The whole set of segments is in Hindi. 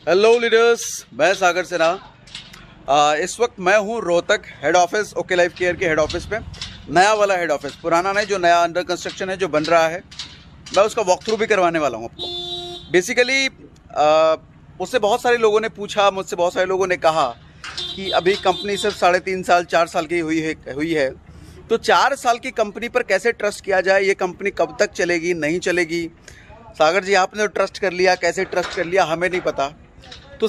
हेलो लीडर्स, मैं सागर सिन्हा। इस वक्त मैं हूँ Rohtak head office okay life care के हेड ऑफिस पे। नया वाला हेड ऑफिस, पुराना नहीं, जो नया अंडर कंस्ट्रक्शन है, जो बन रहा है, मैं उसका वॉक थ्रू भी करवाने वाला हूँ आपको। बेसिकली मुझसे बहुत सारे लोगों ने पूछा, मुझसे बहुत सारे लोगों ने कहा कि अभी कंपनी सिर्फ 3.5 साल 4 साल की हुई है, तो 4 साल की कंपनी पर कैसे ट्रस्ट किया जाए, ये कंपनी कब तक चलेगी, नहीं चलेगी। सागर जी, आपने तो ट्रस्ट कर लिया, कैसे ट्रस्ट कर लिया हमें नहीं पता। तो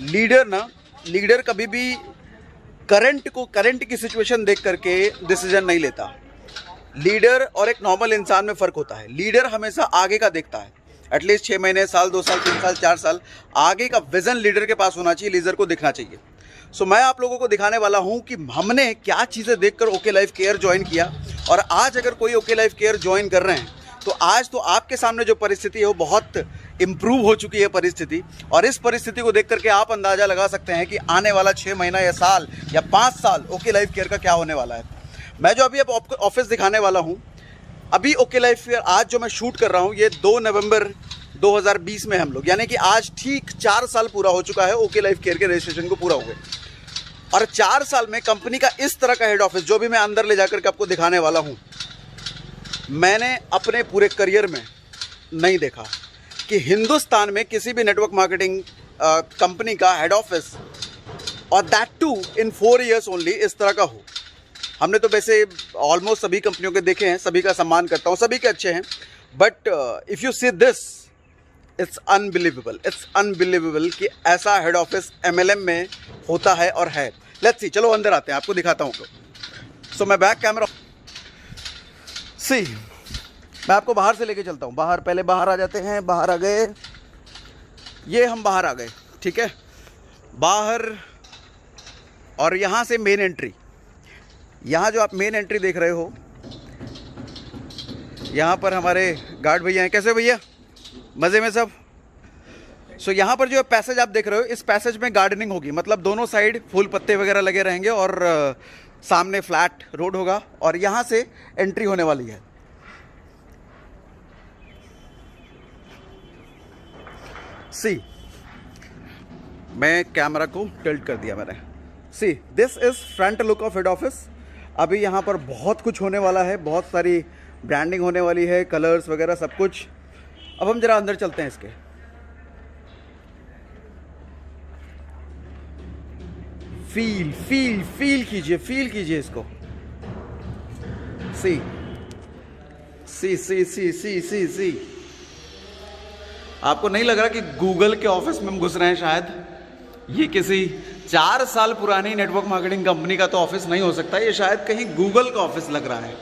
लीडर कभी भी करंट की सिचुएशन देख करके डिसीजन नहीं लेता। लीडर और एक नॉर्मल इंसान में फ़र्क होता है। लीडर हमेशा आगे का देखता है, एटलीस्ट 6 महीने, साल, 2 साल, 3 साल, 4 साल आगे का विज़न लीडर के पास होना चाहिए, लीडर को दिखना चाहिए। सो मैं आप लोगों को दिखाने वाला हूं कि हमने क्या चीज़ें देखकर ओके लाइफ केयर ज्वाइन किया, और आज अगर कोई ओके लाइफ केयर ज्वाइन कर रहे हैं तो आज तो आपके सामने जो परिस्थिति है वो बहुत इम्प्रूव हो चुकी है परिस्थिति। और इस परिस्थिति को देख करके आप अंदाज़ा लगा सकते हैं कि आने वाला 6 महीना या साल या 5 साल ओके लाइफ केयर का क्या होने वाला है। मैं जो अभी अब ऑफिस दिखाने वाला हूँ, अभी ओके लाइफ केयर आज जो मैं शूट कर रहा हूँ, ये 2 नवंबर 2020 में हम लोग, यानी कि आज ठीक 4 साल पूरा हो चुका है ओके लाइफ केयर के रजिस्ट्रेशन को पूरा हो गए। और 4 साल में कंपनी का इस तरह का हेड ऑफिस, जो भी मैं अंदर ले जाकर के आपको दिखाने वाला हूँ, मैंने अपने पूरे करियर में नहीं देखा कि हिंदुस्तान में किसी भी नेटवर्क मार्केटिंग कंपनी का हेड ऑफिस, और that too in 4 years only, इस तरह का हो। हमने तो वैसे ऑलमोस्ट सभी कंपनियों के देखे हैं, सभी का सम्मान करता हूँ, सभी के अच्छे हैं, but if you see this, it's unbelievable कि ऐसा हेड ऑफिस MLM में होता है और है। लेट्स सी, चलो अंदर आते हैं, आपको दिखाता हूँ। सो मैं बैक कैमरा सी, मैं आपको बाहर से लेके चलता हूँ। पहले बाहर आ जाते हैं। बाहर आ गए, ये हम बाहर आ गए, ठीक है, बाहर। और यहाँ से मेन एंट्री, यहाँ जो आप मेन एंट्री देख रहे हो, यहाँ पर हमारे गार्ड भैया हैं। कैसे भैया, मज़े में सब? सो यहाँ पर जो पैसेज आप देख रहे हो, इस पैसेज में गार्डनिंग होगी, मतलब दोनों साइड फूल पत्ते वगैरह लगे रहेंगे और सामने फ्लैट रोड होगा, और यहाँ से एंट्री होने वाली है। सी, मैं कैमरा को टिल्ट कर दिया मैंने। See, this is front look of head office. अभी यहाँ पर बहुत कुछ होने वाला है, बहुत सारी ब्रांडिंग होने वाली है, कलर्स वगैरह सब कुछ। अब हम जरा अंदर चलते हैं इसके। फील कीजिए इसको। सी, आपको नहीं लग रहा कि गूगल के ऑफिस में हम घुस रहे हैं? शायद ये किसी 4 साल पुरानी नेटवर्क मार्केटिंग कंपनी का तो ऑफिस नहीं हो सकता, ये शायद कहीं गूगल का ऑफिस लग रहा है,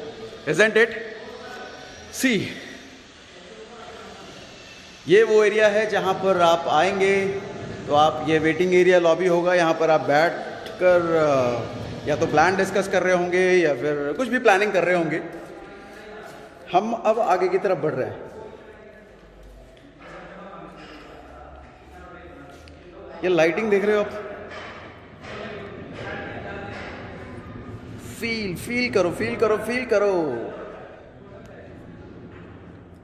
इज़न्ट इट? सी, ये वो एरिया है जहां पर आप आएंगे तो आप, ये वेटिंग एरिया लॉबी होगा, यहाँ पर आप बैठ कर या तो प्लान डिस्कस कर रहे होंगे या फिर कुछ भी प्लानिंग कर रहे होंगे। हम अब आगे की तरफ बढ़ रहे हैं। ये लाइटिंग देख रहे हो आप? फील करो।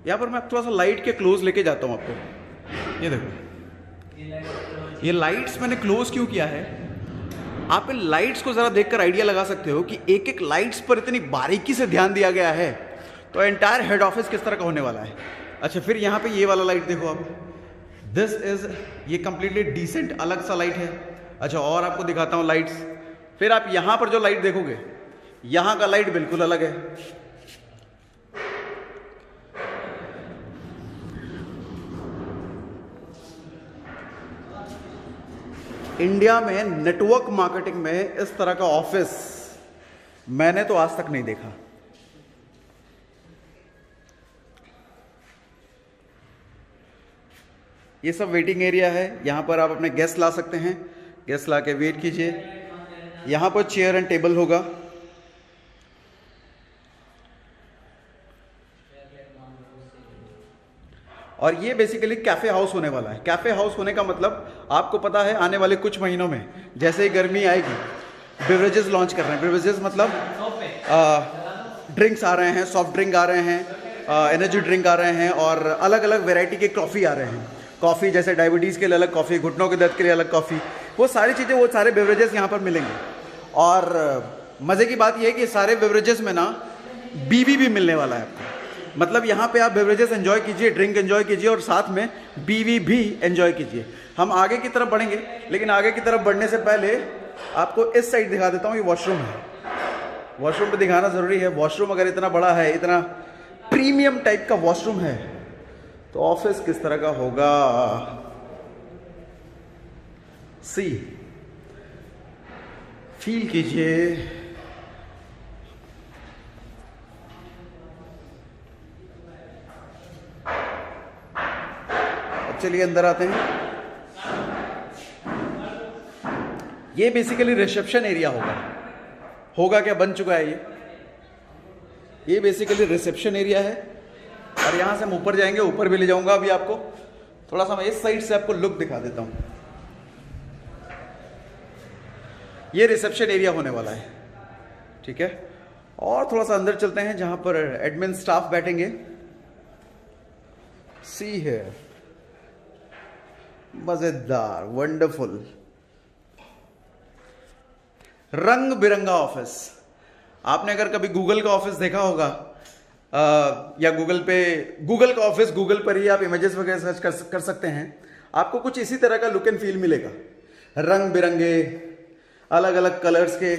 यहाँ पर मैं थोड़ा सा लाइट के क्लोज लेके जाता हूँ आपको। ये देखो, ये लाइट्स मैंने क्लोज क्यों किया है, आप इन लाइट्स को ज़रा देखकर आइडिया लगा सकते हो कि एक एक लाइट्स पर इतनी बारीकी से ध्यान दिया गया है, तो एंटायर हेड ऑफिस किस तरह का होने वाला है। अच्छा, फिर यहाँ पे ये वाला लाइट देखो आप, दिस इज, ये कंप्लीटली डिसेंट अलग सा लाइट है। अच्छा, और आपको दिखाता हूँ लाइट्स। फिर आप यहाँ पर जो लाइट देखोगे, यहाँ का लाइट बिल्कुल अलग है। इंडिया में नेटवर्क मार्केटिंग में इस तरह का ऑफिस मैंने तो आज तक नहीं देखा। ये सब वेटिंग एरिया है, यहाँ पर आप अपने गेस्ट ला सकते हैं, गेस्ट ला के वेट कीजिए। यहाँ पर चेयर एंड टेबल होगा। और ये बेसिकली कैफ़े हाउस होने वाला है। कैफ़े हाउस होने का मतलब आपको पता है, आने वाले कुछ महीनों में जैसे ही गर्मी आएगी, बेवरेजेस लॉन्च कर रहे हैं। बेवरेजेस मतलब ड्रिंक्स आ रहे हैं, सॉफ्ट ड्रिंक आ रहे हैं, एनर्जी ड्रिंक आ रहे हैं, और अलग अलग वैरायटी के कॉफ़ी आ रहे हैं। कॉफ़ी, जैसे डायबिटीज़ के लिए अलग कॉफ़ी, घुटनों के दर्द के लिए अलग कॉफ़ी, वो सारी चीज़ें, वो सारे बेवरेजेस यहाँ पर मिलेंगे। और मज़े की बात ये है कि सारे बेवरेजेस में ना बीवी भी मिलने वाला है आपको। मतलब यहाँ पे आप बेवरेजेस एंजॉय कीजिए, ड्रिंक एंजॉय कीजिए और साथ में बीवी भी एंजॉय कीजिए। हम आगे की तरफ बढ़ेंगे, लेकिन आगे की तरफ बढ़ने से पहले आपको इस साइड दिखा देता हूँ। ये वॉशरूम है, वॉशरूम पे दिखाना ज़रूरी है। वॉशरूम अगर इतना बड़ा है, इतना प्रीमियम टाइप का वॉशरूम है, तो ऑफिस किस तरह का होगा। सी, फील कीजिए। अब चलिए अंदर आते हैं। ये बेसिकली रिसेप्शन एरिया होगा क्या, बन चुका है ये बेसिकली रिसेप्शन एरिया है। और यहाँ से हम ऊपर जाएंगे, ऊपर भी ले जाऊंगा अभी आपको। थोड़ा सा मैं इस साइड से आपको लुक दिखा देता हूँ। ये रिसेप्शन एरिया होने वाला है, ठीक है। और थोड़ा सा अंदर चलते हैं जहाँ पर एडमिन स्टाफ बैठेंगे। सी है, मजेदार, वंडरफुल, रंग बिरंगा ऑफिस। आपने अगर कभी गूगल का ऑफिस देखा होगा या गूगल का ऑफिस, गूगल पर ही आप इमेजेस वगैरह सर्च कर सकते हैं, आपको कुछ इसी तरह का लुक एंड फील मिलेगा। रंग बिरंगे, अलग अलग कलर्स के।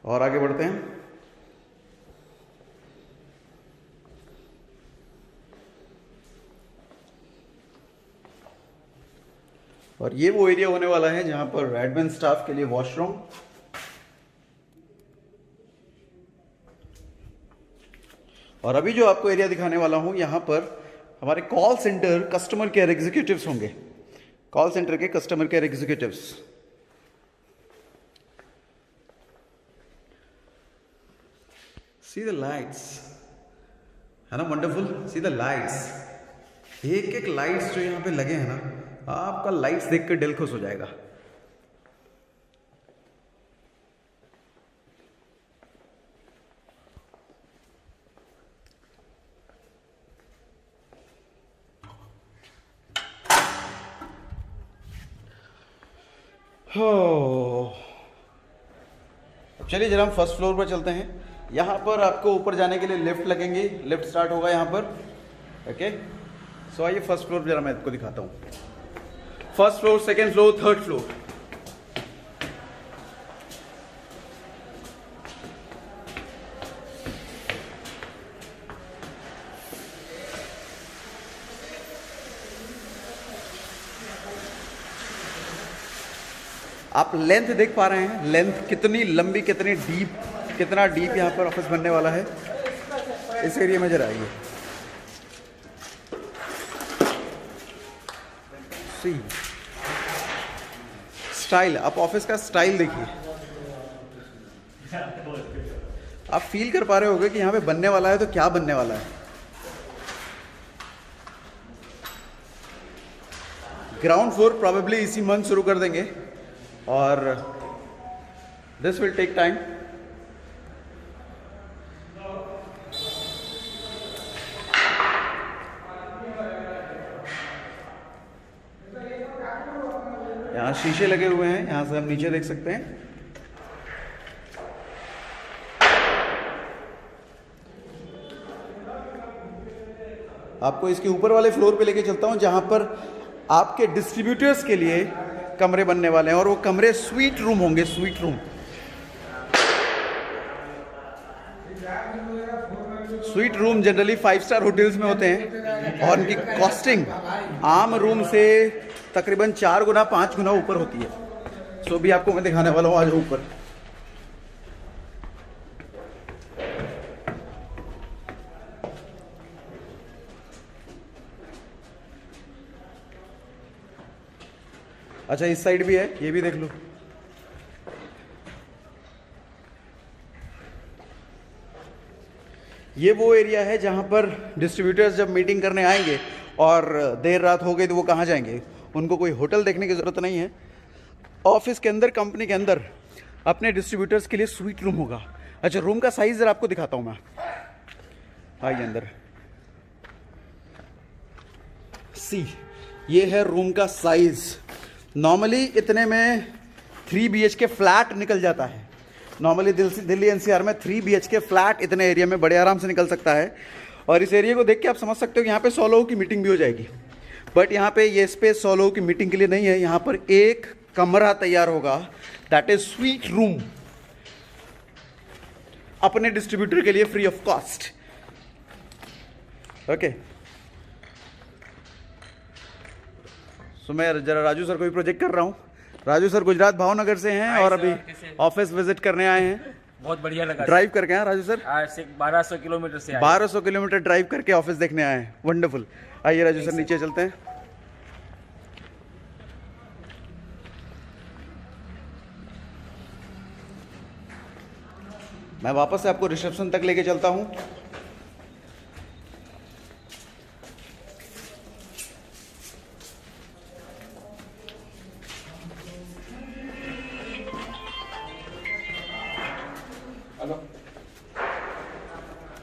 और आगे बढ़ते हैं। और ये वो एरिया होने वाला है जहां पर एडमिन स्टाफ के लिए वॉशरूम, और अभी जो आपको एरिया दिखाने वाला हूं, यहां पर हमारे call centre customer care executives होंगे। कॉल सेंटर के customer care executives. See the lights, है ना वंडरफुल। सी द लाइट्स, एक एक लाइट्स जो यहाँ पे लगे हैं ना, आपका लाइट्स देख कर दिल खुश हो जाएगा। हो, चलिए जरा हम फर्स्ट फ्लोर पर चलते हैं। यहाँ पर आपको ऊपर जाने के लिए लिफ्ट लगेंगी, लिफ्ट स्टार्ट होगा यहाँ पर। ओके, सो आइए फर्स्ट फ्लोर जरा मैं आपको दिखाता हूँ। First floor, second floor, third floor. आप लेंथ देख पा रहे हैं, लेंथ कितनी लंबी, कितनी डीप, कितना डीप यहाँ पर ऑफिस बनने वाला है। इस एरिया में जरा आइए। सी स्टाइल, आप ऑफिस का स्टाइल देखिए। आप फील कर पा रहे होंगे कि यहाँ पे बनने वाला है तो क्या बनने वाला है। ग्राउंड फ्लोर प्रोबेबली इसी मंथ शुरू कर देंगे और दिस विल टेक टाइम। यहाँ शीशे लगे हुए हैं, यहाँ से हम नीचे देख सकते हैं। आपको इसके ऊपर वाले फ्लोर पे लेके चलता हूँ जहां पर आपके डिस्ट्रीब्यूटर्स के लिए कमरे बनने वाले हैं, और वो कमरे स्वीट रूम होंगे। Suite room, suite room generally 5 star hotels में होते हैं और उनकी कॉस्टिंग आम रूम से तकरीबन 4 गुना 5 गुना ऊपर होती है। सो भी आपको मैं दिखाने वाला हूँ आज ऊपर। अच्छा, इस साइड भी है, ये भी देख लो। ये वो एरिया है जहां पर डिस्ट्रीब्यूटर्स जब मीटिंग करने आएंगे और देर रात हो गई तो वो कहाँ जाएंगे, उनको कोई होटल देखने की ज़रूरत नहीं है। ऑफिस के अंदर, कंपनी के अंदर अपने डिस्ट्रीब्यूटर्स के लिए स्वीट रूम होगा। अच्छा, रूम का साइज़ ज़रा आपको दिखाता हूँ मैं। आइए अंदर। सी, ये है रूम का साइज। नॉर्मली इतने में 3 BHK फ्लैट निकल जाता है। नॉर्मली दिल्ली NCR में 3 BHK फ्लैट इतने एरिया में बड़े आराम से निकल सकता है। और इस एरिया को देख के आप समझ सकते हो कि यहाँ पे 100 लोगों की मीटिंग भी हो जाएगी। बट यहाँ पे ये स्पेस 100 लोगों की मीटिंग के लिए नहीं है। यहाँ पर एक कमरा तैयार होगा, दैट इज स्वीट रूम, अपने डिस्ट्रीब्यूटर के लिए फ्री ऑफ कॉस्ट। ओके, सो मैं जरा राजू सर को भी प्रोजेक्ट कर रहा हूँ। राजू सर गुजरात भावनगर से हैं और अभी ऑफिस विजिट करने आए हैं। बहुत बढ़िया लगा। ड्राइव करके आए राजू सर? 1200 किलोमीटर से 1200 किलोमीटर ड्राइव करके ऑफिस देखने आए हैं। वंडरफुल। आइए राजू सर नीचे चलते हैं। मैं वापस से आपको रिसेप्शन तक लेके चलता हूं।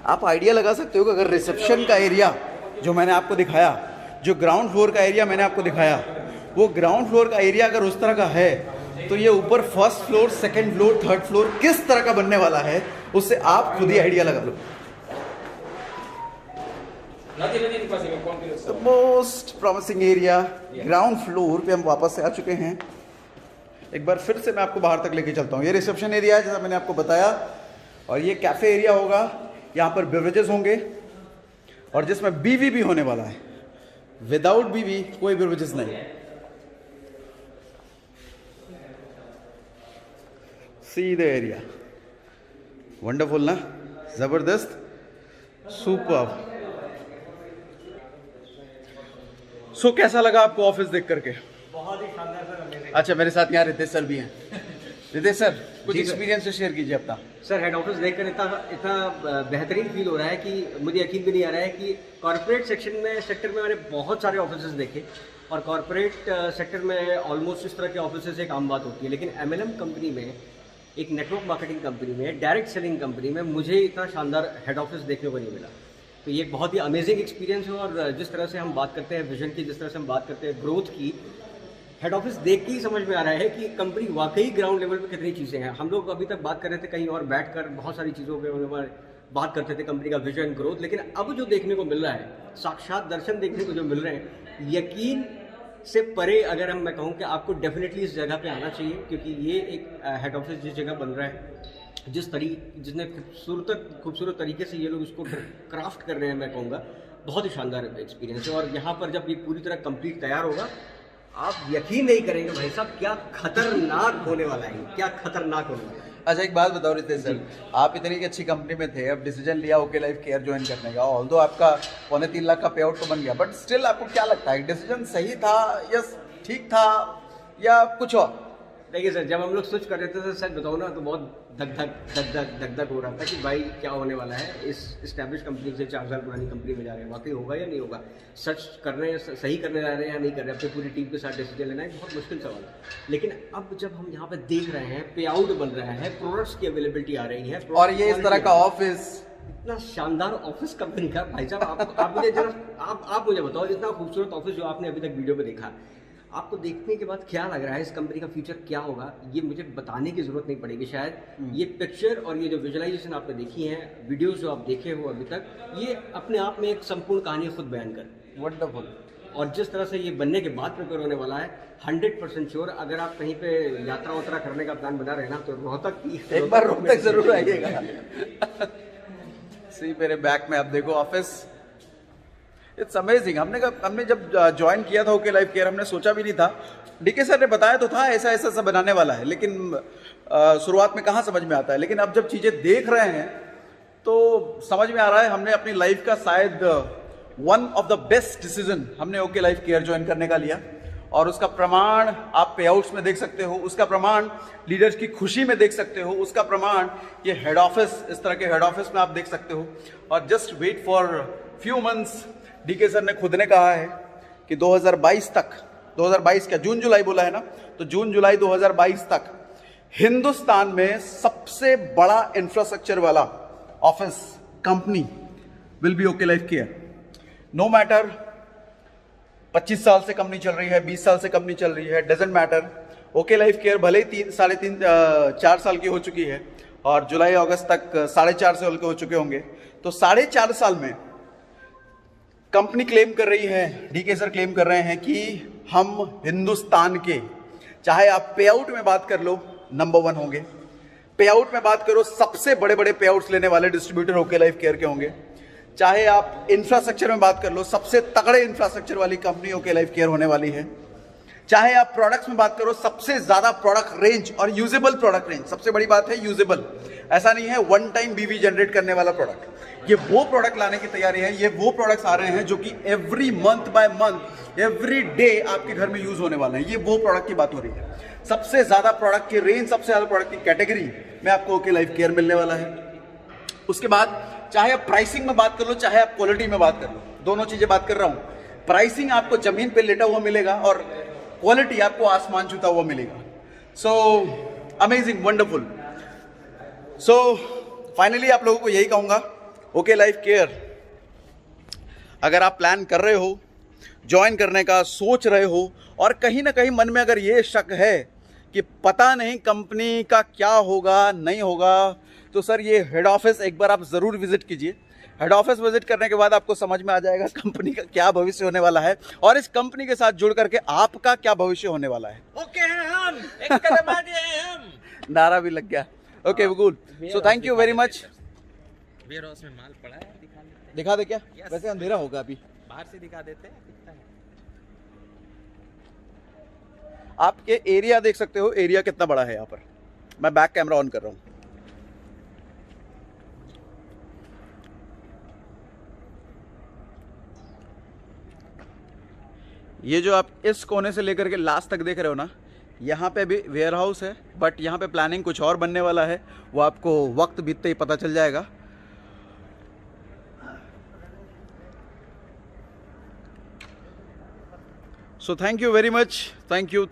आप आइडिया लगा सकते हो कि अगर रिसेप्शन का एरिया जो मैंने आपको दिखाया, जो ग्राउंड फ्लोर का एरिया मैंने आपको दिखाया, वो ग्राउंड फ्लोर का एरिया अगर उस तरह का है, तो ये ऊपर first floor, second floor, third floor किस तरह का बनने वाला है, उससे आप खुद ही आइडिया लगा लो। The most promising area, ground floor पे हम वापस से आ चुके हैं। एक बार फिर से मैं आपको बाहर तक लेके चलता हूँ। ये रिसेप्शन एरिया है जैसा मैंने आपको बताया, और ये कैफे एरिया होगा। यहाँ पर बेवरेजेस होंगे और जिसमें बीवी भी होने वाला है। विदाउट बीवी कोई बेवरेजेस नहीं। सी द एरिया, वंडरफुल ना, जबरदस्त, सुपर। सो कैसा लगा आपको ऑफिस देख करके? बहुत ही शानदार सर। अच्छा, मेरे साथ यहाँ रितेश सर भी हैं। रितेश सर, कुछ एक्सपीरियंस से शेयर कीजिए अपना। सर, हेड ऑफिस देखकर इतना बेहतरीन फील हो रहा है कि मुझे यकीन भी नहीं आ रहा है कि कॉर्पोरेट सेक्टर में मैंने बहुत सारे ऑफिसेज देखे, और कॉर्पोरेट सेक्टर में ऑलमोस्ट इस तरह के ऑफिसेज एक आम बात होती है, लेकिन MLM कंपनी में, एक नेटवर्क मार्केटिंग कंपनी में, डायरेक्ट सेलिंग कंपनी में मुझे इतना शानदार हेड ऑफिस देखने को नहीं मिला। तो ये एक बहुत ही अमेजिंग एक्सपीरियंस है। और जिस तरह से हम बात करते हैं विजन की, जिस तरह से हम बात करते हैं ग्रोथ की, हेड ऑफिस देख के ही समझ में आ रहा है कि कंपनी वाकई ग्राउंड लेवल पे कितनी चीज़ें हैं। हम लोग अभी तक बात कर रहे थे कहीं और बैठकर, बहुत सारी चीज़ों के बात करते थे, कंपनी का विजन, ग्रोथ, लेकिन अब जो देखने को मिल रहा है, साक्षात दर्शन देखने को जो मिल रहे हैं, यकीन से परे अगर मैं कहूँ कि आपको डेफिनेटली इस जगह पे आना चाहिए, क्योंकि ये एक हेड ऑफिस जिस जगह बन रहा है, जिसने खूबसूरत तरीके से ये लोग इसको क्राफ्ट कर रहे हैं, मैं कहूँगा बहुत ही शानदार एक्सपीरियंस है। और यहाँ पर जब ये पूरी तरह कंप्लीट तैयार होगा, आप यकीन नहीं करेंगे भाई साहब, क्या खतरनाक होने वाला है, क्या खतरनाक होने वाला है। अच्छा, एक बात बताओ रितेश सर, आप इतनी अच्छी कंपनी में थे, अब डिसीजन लिया ओके लाइफ केयर ज्वाइन करने का, ऑल्दो आपका 2.25 लाख का पे आउट तो बन गया, बट स्टिल आपको क्या लगता है, डिसीजन सही था या ठीक था या कुछ और? देखिए सर, जब हम लोग स्विच कर रहे थे, सच बताओ ना, तो बहुत धक धक हो रहा था कि भाई क्या होने वाला है, इस इस्टेब्लिश कंपनी से 4 साल पुरानी कंपनी में जा रहे हैं, वाकई होगा या नहीं होगा, सच करने सही करने जा रहे हैं या नहीं कर रहे हैं, अपनी पूरी टीम के साथ डिसीजन लेना है, बहुत मुश्किल सवाल है। लेकिन अब जब हम यहाँ पे देख रहे हैं, पे आउट बन रहा है, प्रोडक्ट्स की अवेलेबिलिटी आ रही है, और ये इस तरह का ऑफिस, इतना शानदार ऑफिस कंपनी का, भाई साहब आप मुझे जरा आप मुझे बताओ, इतना खूबसूरत ऑफिस जो आपने अभी तक वीडियो में देखा, आपको देखने के बाद क्या लग रहा है, इस कंपनी का फ्यूचर क्या होगा? ये मुझे बताने की जरूरत नहीं पड़ेगी शायद। ये पिक्चर और ये जो विजुअलाइजेशन आपने देखी है, वीडियोस जो आप देखे हो अभी तक, ये अपने आप में एक संपूर्ण कहानी खुद बयान कर। वंडरफुल। और जिस तरह से ये बनने के बाद प्रिपेयर होने वाला है, 100% श्योर, अगर आप कहीं पे यात्रा वात्रा करने का प्लान बना रहे हैं ना, तो रोहतक एक बार रोहतक जरूर आइएगा। सी, मेरे बैक में आप देखो ऑफिस, इट्स अमेजिंग। हमने जब ज्वाइन किया था ओके लाइफ केयर, हमने सोचा भी नहीं था, डीके सर ने बताया तो था ऐसा ऐसा सब बनाने वाला है, लेकिन शुरुआत में कहाँ समझ में आता है, लेकिन अब जब चीज़ें देख रहे हैं तो समझ में आ रहा है, हमने अपनी लाइफ का शायद one of the best decision हमने ओके लाइफ केयर ज्वाइन करने का लिया, और उसका प्रमाण आप पे आउट्स में देख सकते हो, उसका प्रमाण लीडर्स की खुशी में देख सकते हो, उसका प्रमाण ये हेड ऑफिस, इस तरह के हेड ऑफिस में आप देख सकते हो। और just wait for few months, DK sir ने खुद ने कहा है कि 2022 तक, 2022 क्या, जून जुलाई बोला है ना, तो जून जुलाई 2022 तक हिंदुस्तान में सबसे बड़ा इंफ्रास्ट्रक्चर वाला office company will be okay life care. No matter 25 साल से कंपनी चल रही है, 20 साल से कंपनी चल रही है, doesn't matter. Okay life care भले ही 4 साल की हो चुकी है और जुलाई अगस्त तक 4.5 साल के हो चुके होंगे, तो 4.5 साल में कंपनी क्लेम कर रही है, डीके सर क्लेम कर रहे हैं कि हम हिंदुस्तान के, चाहे आप पे आउट में बात कर लो नंबर 1 होंगे, पे आउट में बात करो सबसे बड़े बड़े पे आउट्स लेने वाले डिस्ट्रीब्यूटर ओके लाइफ केयर के होंगे, चाहे आप इंफ्रास्ट्रक्चर में बात कर लो सबसे तगड़े इंफ्रास्ट्रक्चर वाली कंपनी ओके लाइफ केयर होने वाली है, चाहे आप प्रोडक्ट्स में बात करो सबसे ज्यादा प्रोडक्ट रेंज और यूजेबल प्रोडक्ट रेंज, सबसे बड़ी बात है यूजेबल, ऐसा नहीं है वन टाइम बीवी जनरेट करने वाला प्रोडक्ट, ये वो प्रोडक्ट लाने की तैयारी है, ये वो प्रोडक्ट्स आ रहे हैं जो कि every month by month every day आपके घर में यूज होने वाले हैं, ये वो प्रोडक्ट की बात हो रही है। सबसे ज्यादा प्रोडक्ट की रेंज, सबसे ज्यादा प्रोडक्ट की कैटेगरी में आपको ओके लाइफ केयर मिलने वाला है। उसके बाद चाहे आप प्राइसिंग में बात कर लो, चाहे आप क्वालिटी में बात कर लो, दोनों चीजें बात कर रहा हूं। प्राइसिंग आपको जमीन पे लेटा हुआ मिलेगा और क्वालिटी आपको आसमान छूता हुआ मिलेगा। So amazing, wonderful. So finally आप लोगों को यही कहूंगा, ओके लाइफ केयर अगर आप प्लान कर रहे हो, ज्वाइन करने का सोच रहे हो और कहीं ना कहीं मन में अगर ये शक है कि पता नहीं कंपनी का क्या होगा नहीं होगा, तो सर ये हेड ऑफिस एक बार आप ज़रूर विजिट कीजिए। हेड ऑफिस विजिट करने के बाद आपको समझ में आ जाएगा कंपनी का क्या भविष्य होने वाला है और इस कंपनी के साथ जुड़ करके आपका क्या भविष्य होने वाला है। ओके हैं हम, एक कदम आगे हैं हम। नारा भी लग गया। Okay Bakul, so thank you very much. Warehouse में माल पड़ा है, दिखा दे क्या? Yes. वैसे अंधेरा होगा अभी, बाहर से दिखा देते हैं, दिखता है। आपके एरिया देख सकते हो, एरिया कितना बड़ा है यहाँ पर। मैं बैक कैमरा ऑन कर रहा हूँ। ये जो आप इस कोने से लेकर के लास्ट तक देख रहे हो ना, यहाँ पे भी वेयर हाउस है, बट यहाँ पे प्लानिंग कुछ और बनने वाला है, वो आपको वक्त बीतते ही पता चल जाएगा। सो thank you very much, thank you.